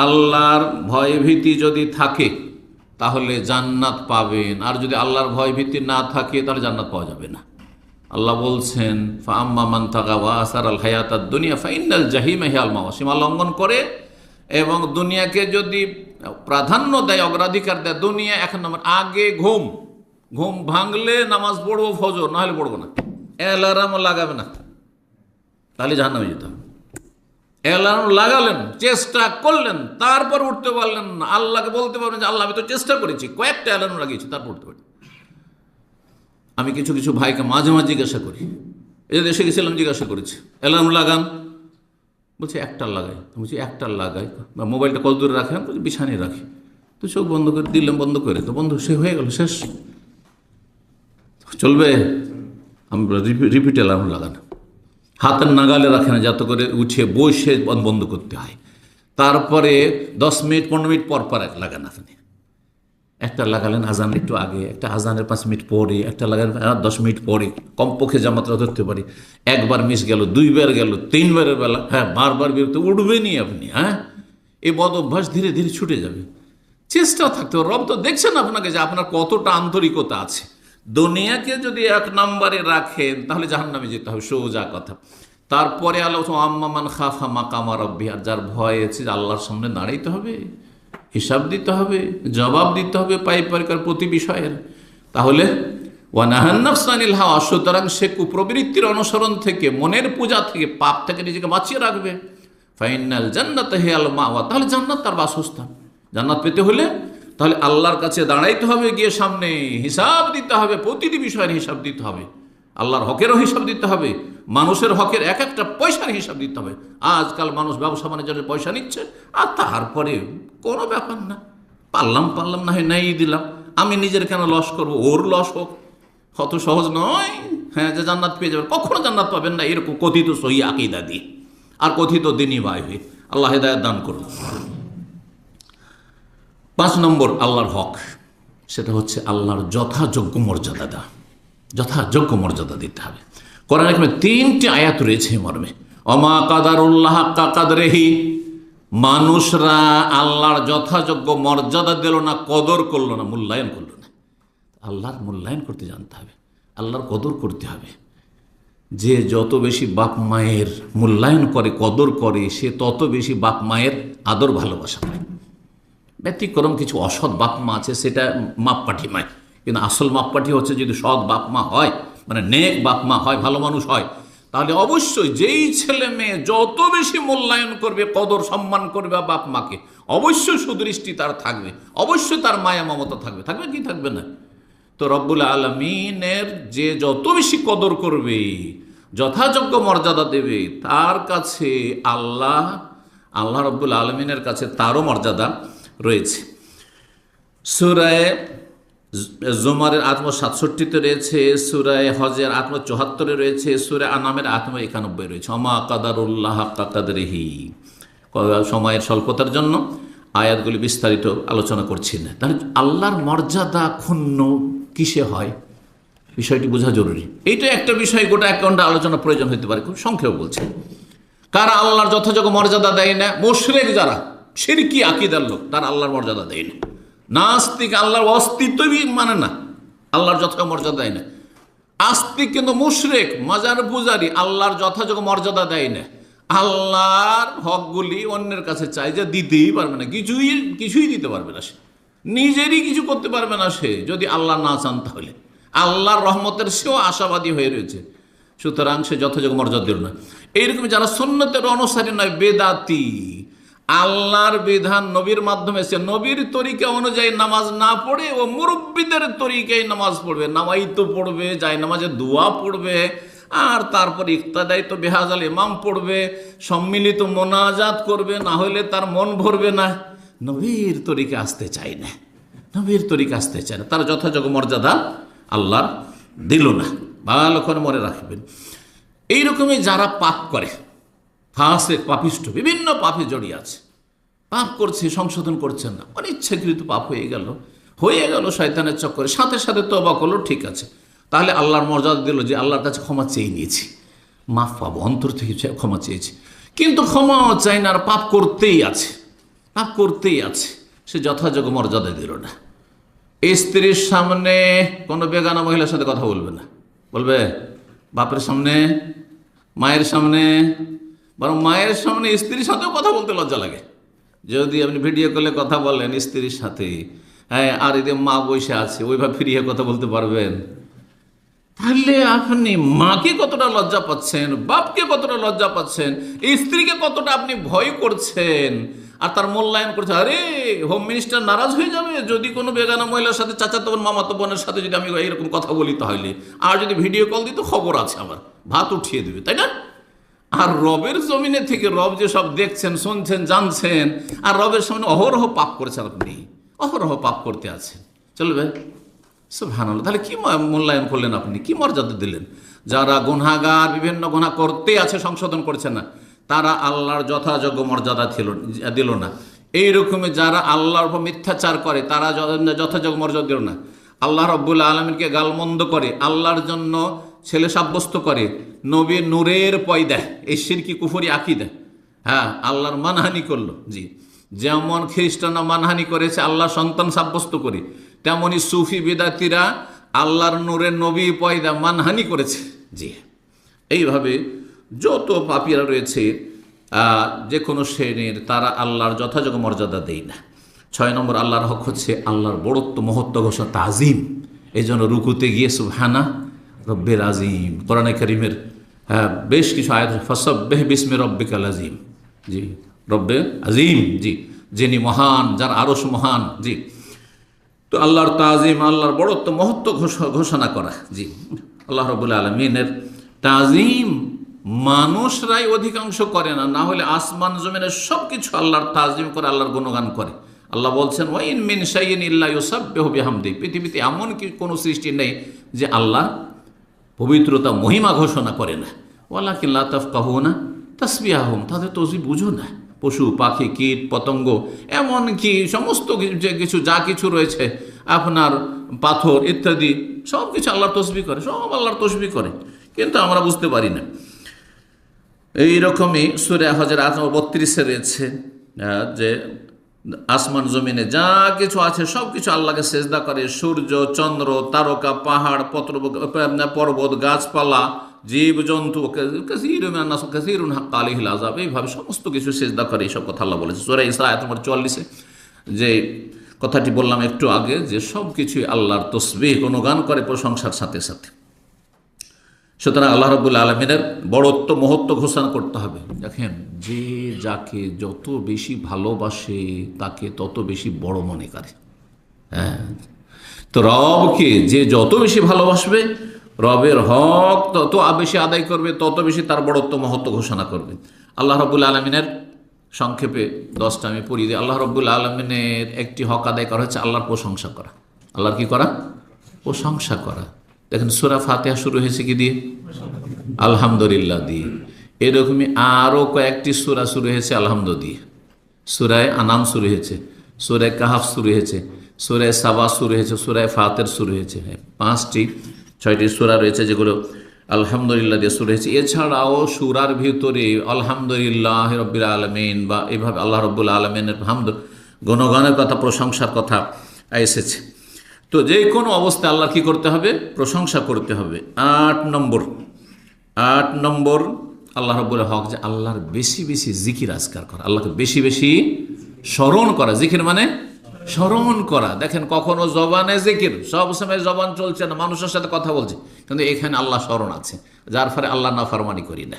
আল্লাহর ভয় ভীতি যদি থাকে তাহলে জান্নাত পাবেন, আর যদি আল্লাহর ভয় ভীতি না থাকে তাহলে জান্নাত পাওয়া যাবে না। আল্লাহ বলছেন, ফাআম্মা মান তাগা ওয়া আসারাল হায়াতাদ দুনিয়া ফাইন্নাল জাহিমা হিয়াল মাওয়া। সীমা লঙ্ঘন করে এবং দুনিয়াকে যদি প্রাধান্য দেয়, অগ্রাধিকার দেয়, দুনিয়া এক নম্বর, আগে ঘুম ভাঙলে নামাজ পড়বো ফজর, না হলে পড়বো না, অ্যালার্ম লাগাবে না, তাহলে জাহান্নামে যেতে হবে। অ্যালার্ম লাগালেন, চেষ্টা করলেন, তারপর উঠতে পারলেন না, আল্লাহকে বলতে পারবেন যে আল্লাহ আমি তো চেষ্টা করেছি, কয়েকটা অ্যালার্ম লাগিয়েছি, তারপর উঠতে পারি। আমি কিছু কিছু ভাইকে মাঝে মাঝে জিজ্ঞাসা করি, এই যে দেশে গেছিলাম জিজ্ঞাসা করেছি, অ্যালার্ম লাগান, বলছি একটা লাগাই, বলছি একটা লাগাই, বা মোবাইলটা কত দূরে রাখেন, বলছি বিছানিয়ে রাখি, তো চোখ বন্ধ করে দিলাম, বন্ধ করে তো বন্ধ, সে হয়ে গেল, শেষ, চলবে। আমরা রিপিট অ্যালার্ম লাগানো, হাতের নাগালে রাখে না, যাতে করে উঠে বসে বন্ধ করতে হয়, তারপরে 10 মিনিট 15 মিনিট পর পর লাগান। আপনি একটা লাগালেন আজান একটু আগে, একটা আজানের 5 মিনিট পরে, একটা লাগালেন 10 মিনিট পরে, কমপক্ষে জামাতরা ধরতে পারি। একবার মিস গেল, 2বার গেল, 3বারের বেলা, হ্যাঁ বারবার বিরক্ত উঠবেনই আপনি। হ্যাঁ, এই বদ অভ্যাস ধীরে ধীরে ছুটে যাবে। চেষ্টা থাকতে হবে। রব তো দেখছেন আপনাকে যে আপনার কতটা আন্তরিকতা আছে। দুনিয়াকে যদি 1 নম্বরে রাখেন তাহলে জাহান্নামে যেতে হবে, সোজা কথা। তারপরে আল্লাহ আম্মা মান খাফা মাকামা রাব্বি, আর যার ভয় আছে যে আল্লাহর সামনে দাঁড়াইতে হবে, হিসাব দিতে হবে, জবাব দিতে হবে পারিপারিকার প্রতি বিষয়ের, তাহলে ওয়ানাহান নাফসা আনিল হাওয়া, সুতরাং সে কুপ্রবৃত্তির অনুসরণ থেকে, মনের পূজা থেকে, পাপ থেকে নিজেকে বাঁচিয়ে রাখবে। ফাইনাল জান্নাত হিয়াল মাওয়া, তাহলে জান্নাত তার বাসস্থান। জান্নাত পেতে হলে তাহলে আল্লাহর কাছে দাঁড়াইতে হবে, গিয়ে সামনে হিসাব দিতে হবে, প্রতিটি বিষয়ের হিসাব দিতে হবে, আল্লাহর হকেরও হিসাব দিতে হবে, মানুষের হকের এক একটা পয়সার হিসাব দিতে হবে। আজকাল মানুষ ব্যবসা বাণিজ্যের পয়সা নিচ্ছে, আর তারপরে কোনো ব্যাপার না, পারলাম না হয় নাই দিলাম, আমি নিজের কেন লস করব, ওর লস হোক, কত সহজ নয়। হ্যাঁ, যে জান্নাত পেয়ে যাবেন, কখনো জান্নাত পাবেন না এরকম কথিত সহি আকীদা দিয়ে আর কথিত দ্বীনি ভাই হয়ে। আল্লাহ হিদায়াত দান করুন। 5 নম্বর আল্লাহর হক, সেটা হচ্ছে আল্লাহর যথাযোগ্য মর্যাদা দেওয়া, যথাযোগ্য মর্যাদা দিতে হবে। কোরআনে এখানে 3টি আয়াত রয়েছে মর্মে, অমা কাদারুল্লাহ হাক্কা কাদরিহি, মানুষরা আল্লাহর যথাযোগ্য মর্যাদা দিল না, কদর করলো না, মূল্যায়ন করলো না। আল্লাহর মূল্যায়ন করতে জানতে হবে, আল্লাহর কদর করতে হবে। যে যত বেশি বাপ মায়ের মূল্যায়ন করে, কদর করে, সে তত বেশি বাপ মায়ের আদর ভালোবাসা পায়। ব্যতিক্রম কিছু অসৎ বাপ মা আছে, সেটা মাপকাঠি নয়, কিন্তু আসল মাপকাঠি হচ্ছে যদি সৎ বাপ মা হয়, মানে নেক বাপ মা হয়, ভালো মানুষ হয়, তাহলে অবশ্যই যেই ছেলে মেয়ে যত বেশি মূল্যায়ন করবে, কদর সম্মান করবে বাপ মাকে, অবশ্যই সুদৃষ্টি তার থাকবে, অবশ্যই তার মায়া মমতা থাকবে, থাকবে কি থাকবে না। তো রব্বুল আলামিনের যে যত বেশি কদর করবে, যথাযোগ্য মর্যাদা দেবে, তার কাছে আল্লাহ রব্বুল আলামিনের কাছে তারও মর্যাদা রয়েছে। সূরা জুমারের 67 রয়েছে, সূরা হজের 74 রয়েছে, সূরা আনামের 91 রয়েছে। অমা কাদারুল্লাহ হাক্কা কাদরিহি, সময়ের স্বল্পতার জন্য আয়াতগুলি বিস্তারিত আলোচনা করছি না। তাহলে আল্লাহর মর্যাদা ক্ষুণ্ণ কিসে হয়, বিষয়টি বোঝা জরুরি। এইটা একটা বিষয়, গোটা 1 ঘন্টা আলোচনা প্রয়োজন হতে পারে, খুব সংক্ষেপে বলছে। কারা আল্লাহর যথাযোগ্য মর্যাদা দেয় না? মুশরিক যারা, শিরকি আকীদার লোক, তারা আল্লাহর মর্যাদা দেয় না। নাস্তিক আল্লাহর অস্তিত্বই মানে না, আল্লাহর যথাযোগ্য মর্যাদা দেয় না। আস্তিক কিন্তু মুশরিক, মাজার পূজারী, আল্লাহর যথাযোগ্য মর্যাদা দেয় না। আল্লাহর হকগুলি অন্যের কাছে চাই, যে দিতেই পারবে না, কিছুই দিতে পারবে না, সে নিজেরই কিছু করতে পারবে না সে, যদি আল্লাহ না চান। তাহলে আল্লাহর রহমতের সেও আশাবাদী হয়ে রয়েছে, সুতরাং সে যথাযোগ্য মর্যাদা দিল না। এইরকম যারা সুন্নতের অনুসারী নয়, বেদাতি, আল্লাহর বিধান নবীর মাধ্যমে, সে নবীর তরিকা অনুযায়ী নামাজ না পড়ে ও মুরব্বীদের তরিকায় নামাজ পড়বে, নামাই তো পড়বে, যায় নামাজে দোয়া পড়বে, আর তারপর ইক্তাদাই তো বেহাজাল ইমাম পড়বে, সম্মিলিত মোনাজাত করবে, না হলে তার মন ভরবে না। নবীর তরিকা আসতে চায় না, নবীর তরিকা আসতে চায় না, তার যথাযোগ্য মর্যাদা আল্লাহর দিল না। ভালো করে মনে রাখবেন। এইরকমই যারা পাপ করে, ফাসিক, পাপিষ্ঠ, বিভিন্ন পাপে জড়িয়ে আছে, পাপ করছে, সংশোধন করছেন না, অনিচ্ছাকৃত পাপ হয়ে গেল শয়তানের চক্করে, সাথে সাথে তওবা করলো, ঠিক আছে, তাহলে আল্লাহর মর্যাদা দিল যে আল্লাহর কাছে ক্ষমা চেয়ে নিয়েছি, মাফ পাবো, অন্তর থেকে ক্ষমা চেয়েছি। কিন্তু ক্ষমাও চাই না, আর পাপ করতেই আছে, পাপ করতেই আছে, সে যথাযোগ্য মর্যাদা দিল না। স্ত্রীর সামনে কোনো বেগানা মহিলার সাথে কথা বলবে না, বলবে বাপের সামনে, মায়ের সামনে, বরং মায়ের সামনে স্ত্রীর সাথেও কথা বলতে লজ্জা লাগে। যদি আপনি ভিডিও কলে কথা বলেন স্ত্রীর সাথে, হ্যাঁ, আর এদের মা বসে আছে, ওইভাবে ফিরিয়ে কথা বলতে পারবেন? তাহলে আপনি মাকে কতটা লজ্জা পাচ্ছেন, বাপকে কতটা লজ্জা পাচ্ছেন, স্ত্রীকে কতটা আপনি ভয় করছেন, আর তার মূল্যায়ন করছে। আরে হোম মিনিস্টার নারাজ হয়ে যাবে যদি কোনো বেগানা মহিলার সাথে, চাচাতো বোন, মামাতো বোনের সাথে যদি আমি এরকম কথা বলি, তাহলে আর যদি ভিডিও কল দিই তো খবর আছে, আমার ভাত উঠিয়ে দেবে, তাই না? আর রবের জমিনে থেকে রব যে সব দেখছেন, শুনছেন, জানছেন, আর রবের সামনে অহরহ পাপ করেছেন, আপনি অহরহ পাপ করতে আছেন, চলবে? সুবহানাল্লাহ। তাহলে কি মূল্যায়ন করলেন আপনি, কি মর্যাদা দিলেন? যারা গুনাহগার, বিভিন্ন গুনাহ করতে আছে, সংশোধন করছে না, তারা আল্লাহর যথাযোগ্য মর্যাদা দিল না। এইরকমই যারা আল্লাহর উপর মিথ্যাচার করে, তারা যথাযোগ্য মর্যাদা দিল না। আল্লাহ রাব্বুল আলামিনকে গালমন্দ করে, আল্লাহর জন্য ছেলে সাব্যস্ত করে, নবী নূরের পয়দা, এই শিরকি কুফরি আকীদা, হ্যাঁ, আল্লাহর মানহানি করলো। জি, যেমন খ্রিস্টানরা মানহানি করেছে আল্লাহর সন্তান সাব্যস্ত করে, তেমনি সুফি বিদাতিরা আল্লাহর নূরের নবী পয়দা মানহানি করেছে। জি, এইভাবে যত পাপীরা রয়েছে যে কোনো শ্রেণীর, তারা আল্লাহর যথাযোগ্য মর্যাদা দেয় না। 6 নম্বর আল্লাহর হক হচ্ছে আল্লাহর বড়ত্ব, মহত্ব ঘোষণা, তাজিম। এই জন্য রুকুতে গিয়ে সুবহানা রব্বিল আজিম, কোরআনে কারীমের বেশ কিছু আয়াত, ফাসাব্বিহ বিসমি রব্বিকাল আজিম। জি, রব্বে আজিম, জি, যিনি মহান, যার আরশ মহান। জি, তো আল্লাহর তাজিম, আল্লাহর বড়ত্ব, মহত্ব ঘোষণা করা। জি, আল্লাহ রাব্বুল আলামিনের তাজিম মানুষরাই অধিকাংশ করে না, না হলে আসমান জমিনের সব কিছু আল্লাহর তাজিম করে, আল্লাহর গুণগান করে। আল্লাহ বলছেন, ওয়া ইন মিন শাইইন ইল্লা ইউসাব্বিহু বিহামদিহি, পৃথিবীতে এমন কি কোনো সৃষ্টি নেই যে আল্লাহ পবিত্রতা, মহিমা ঘোষণা করে না। ওয়ালাকিন লা তাফকাহুনা তাসবিহাহুম, তাদের তসবিহ বুঝো না। পশু পাখি, কীট পতঙ্গ, এমনকি সমস্ত কিছু যা কিছু রয়েছে, আপনার পাথর ইত্যাদি, সব কিছু আল্লাহর তসবিহ করে, সব আল্লাহর তসবিহ করে, কিন্তু আমরা বুঝতে পারি না। এইরকমই সূরা হজের 32 রয়েছে যে আসমান জমিনে যা কিছু আছে সব কিছু আল্লাহকে সেজদা করে। সূর্য, চন্দ্র, তারকা, পাহাড়, পর্বত, গাছপালা, জীবজন্তু, কাসীরুন হাক্কা আলাইহিল আযাব, এইভাবে সমস্ত কিছু সেজদা করে। এইসব কথা আল্লাহ বলেছে সূরা ইসরা আয়াত নম্বর 44, যে কথাটি বললাম একটু আগে, যে সব কিছুই আল্লাহর তসবিহ, গুণগান করে প্রশংসার সাথে সাথে। সুতরাং আল্লাহ রাব্বুল আলামিনের বড়ত্ব, মহত্ব ঘোষণা করতে হবে। দেখেন, যে যাকে যত বেশি ভালোবাসে তাকে তত বেশি বড় মনে করে। হ্যাঁ, তো রবকে যে যত বেশি ভালোবাসবে, রবের হক তত বেশি আদায় করবে, তত বেশি তার বড়ত্ব, মহত্ব ঘোষণা করবে। আল্লাহ রাব্বুল আলামিনের সংক্ষেপে 10টা আমি পড়ি দিই। আল্লাহ রাব্বুল আলামিনের একটি হক আদায় করা হচ্ছে আল্লাহর প্রশংসা করা। আল্লাহর কি করা? প্রশংসা করা। দেখেন, সূরা ফাতিহা শুরু হয়েছে কি দিয়ে? আলহামদুলিল্লাহ দিয়ে। এরকমই আরও কয়েকটি সূরা শুরু হয়েছে আলহামদুলিল্লাহ দিয়ে। সূরায়ে আনাম শুরু হয়েছে, সূরায়ে কাহাফ শুরু হয়েছে, সূরায়ে সাবা শুরু হয়েছে, সূরায়ে ফাতির শুরু হয়েছে। 6টি সূরা রয়েছে যেগুলো আলহামদুলিল্লাহ দিয়ে শুরু হয়েছে। এছাড়াও সূরার ভিতরে আলহামদুলিল্লাহ রাব্বিল আলামিন বা এভাবে আল্লাহ রাব্বুল আলামিনের হামদ, গুণগানের কথা, প্রশংসার কথা এসেছে। তো যে কোনো অবস্থায় আল্লাহর কি করতে হবে? প্রশংসা করতে হবে। 8 নম্বর আল্লাহ রাব্বুল হক যে আল্লাহর বেশি বেশি জিকির আজকার করা, আল্লাহকে বেশি বেশি স্মরণ করা। জিকির মানে স্মরণ করা। দেখেন, কখনো জবানে জিকির, সব সময় জবান চলছে না, মানুষের সাথে কথা বলছে, কিন্তু এখানে আল্লাহ স্মরণ আছে, যার ফলে আল্লাহ নাফরমানি করি না,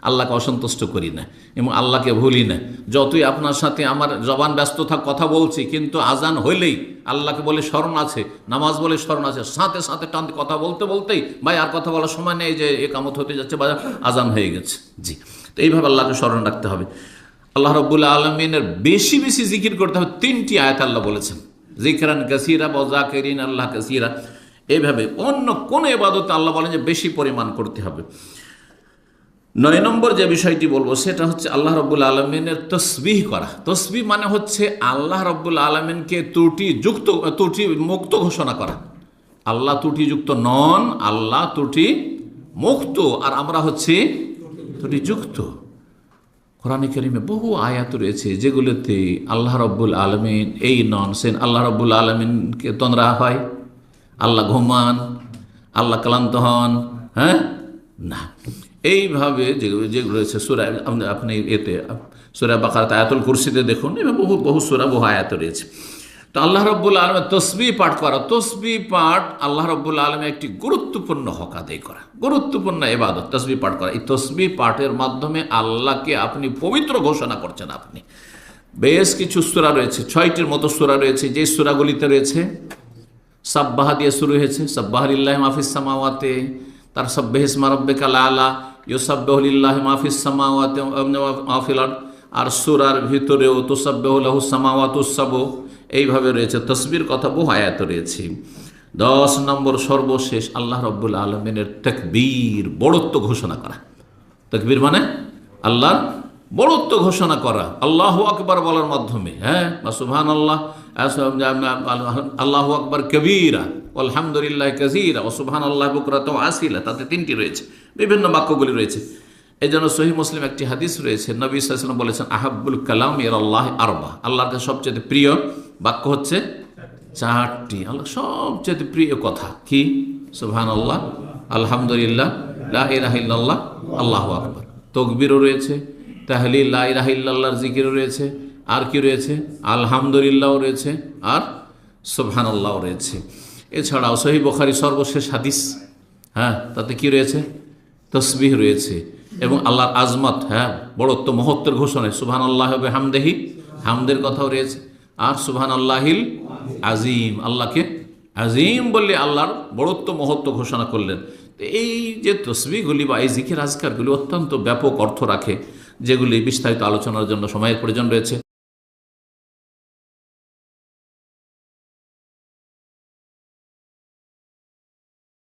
আল্লাহকে অসন্তুষ্ট করি না এবং আল্লাহকে ভুলি না। যতই আপনার সাথে আমার জবান ব্যস্ত থাক, কথা বলছি, কিন্তু আজান হইলেই আল্লাহকে বলে স্মরণ আছে, নামাজ বলে স্মরণ আছে, সাথে সাথে টান কথা বলতে বলতেই ভাই আর কথা বলার সময় নেই, যে একামত হতে যাচ্ছে বা আজান হয়ে গেছে। জি, তো এইভাবে আল্লাহকে স্মরণ রাখতে হবে। আল্লাহ রাব্বুল আলামিনের বেশি বেশি জিকির করতে হবে। 3টি আয়াত আল্লাহ বলেছেন, যিকরান কাসীরা ওয়া যাকিরিন আল্লাহ কাসীরা। এইভাবে অন্য কোন ইবাদতে আল্লাহ বলেন যে বেশি পরিমাণ করতে হবে। 9 নম্বর যে বিষয়টি বলবো সেটা হচ্ছে আল্লাহ রাব্বুল আলামিনের তসবিহ করা। তসবিহ মানে হচ্ছে আল্লাহ রাব্বুল আলামিনকে ত্রুটি মুক্ত ঘোষণা করা। আল্লাহ ত্রুটিযুক্ত নন, আল্লাহ ত্রুটি মুক্ত, আর আমরা হচ্ছি ত্রুটিযুক্ত। কোরআনে কারিমে বহু আয়াত রয়েছে যেগুলোতে আল্লাহ রব্বুল আলমিন এই ননসেন আল্লাহ রব্বুল আলমিনকে তন্দ্রা হয়, আল্লাহ ঘুমান, আল্লাহ ক্লান্ত হন, হ্যাঁ না, এইভাবে যেগুলো রয়েছে সূরা, আপনি এতে সূরা বাকারাতে আয়াতুল কুরসিতে দেখুন, এভাবে বহু বহু সূরা বহু আয়াত রয়েছে। তো আল্লাহ রব্বুল আলমের তসবিহ পাঠ করা, তসবিহ পাঠ আল্লাহ রব্বুল আলমের একটি গুরুত্বপূর্ণ হক আদায় করা, গুরুত্বপূর্ণ ইবাদত তসবিহ পাঠ করা। এই তসবিহ পাঠের মাধ্যমে আল্লাহকে আপনি পবিত্র ঘোষণা করছেন। আপনি বেশ কিছু সূরা রয়েছে, 6টির মতো সূরা রয়েছে, যে সূরাগুলিতে রয়েছে সাব্বাহা দিয়ে শুরু হয়েছে, সাব্বাহা লিল্লাহি মা ফিস সামাওয়াতি, তার সাব্বিহ ইসমা রাব্বিকাল আলা, ইউসাব্বিহু লিল্লাহি মা ফিস সামাওয়াতি ওয়া মা ফিল আরদ, আর সূরার ভিতরেও তুসাব্বিহু লাহুস সামাওয়াতুস সাবউ, এইভাবে রয়েছে। তসবির কথা বহু আয়াত রয়েছে। 10 নম্বর সর্বশেষ আল্লাহ রব্বুল আলমিনের তাকবীর, বড়ত্ব ঘোষণা করা। তাকবীর মানে আল্লাহর বড়ত্ব ঘোষণা করা, আল্লাহু আকবার বলার মাধ্যমে, হ্যাঁ, বা সুবহানাল্লাহ, আল্লাহু আকবার কবীরা, আলহামদুলিল্লাহ কাসীরা, ও সুবহানাল্লাহ বুকরাতাও আসিলা, তাতে 3টি রয়েছে, বিভিন্ন বাক্যগুলি রয়েছে। এই জন্য সহিহ মুসলিম একটি হাদিস রয়েছে, নবী সাল্লাল্লাহু আলাইহি ওয়াসাল্লাম বলেছেন, আহাব্বুল কালাম ইলাল্লাহি আরবা, আল্লাহর কাছে সবচেয়ে প্রিয় বাক্য হচ্ছে 4টি। আল্লাহ সবচেয়ে প্রিয় কথা কি? সুবহানাল্লাহ, আলহামদুলিল্লাহ, লা ইলাহা ইল্লাল্লাহ, আল্লাহু আকবার। তাকবীরও রয়েছে, তাহলিল, লা ইলাহা ইল্লাল্লাহর জিকিরও রয়েছে, আর কি রয়েছে? আলহামদুলিল্লাহও রয়েছে, আর সুবহানাল্লাহও রয়েছে। এছাড়াও সহিহ বুখারী সর্বশেষ হাদিস, হ্যাঁ, তাতে কি রয়েছে? তসবিহ রয়েছে এবং আল্লাহর আজমত, হ্যাঁ, বড়ত্ব মহত্বের ঘোষণা, সুবহানাল্লাহ ওয়া বিহামদিহি, হামদের কথাও রয়েছে, আর সুবহানাল্লাহিল আজিম, আল্লাহকে আজিম বললে আল্লাহর বড়ত্ব মহত্ব ঘোষণা করলেন। তো এই যে তসবিহগুলি বা এই জিকির আজকারগুলি অত্যন্ত ব্যাপক অর্থ রাখে, যেগুলি বিস্তারিত আলোচনার জন্য সময়ের প্রয়োজন রয়েছে।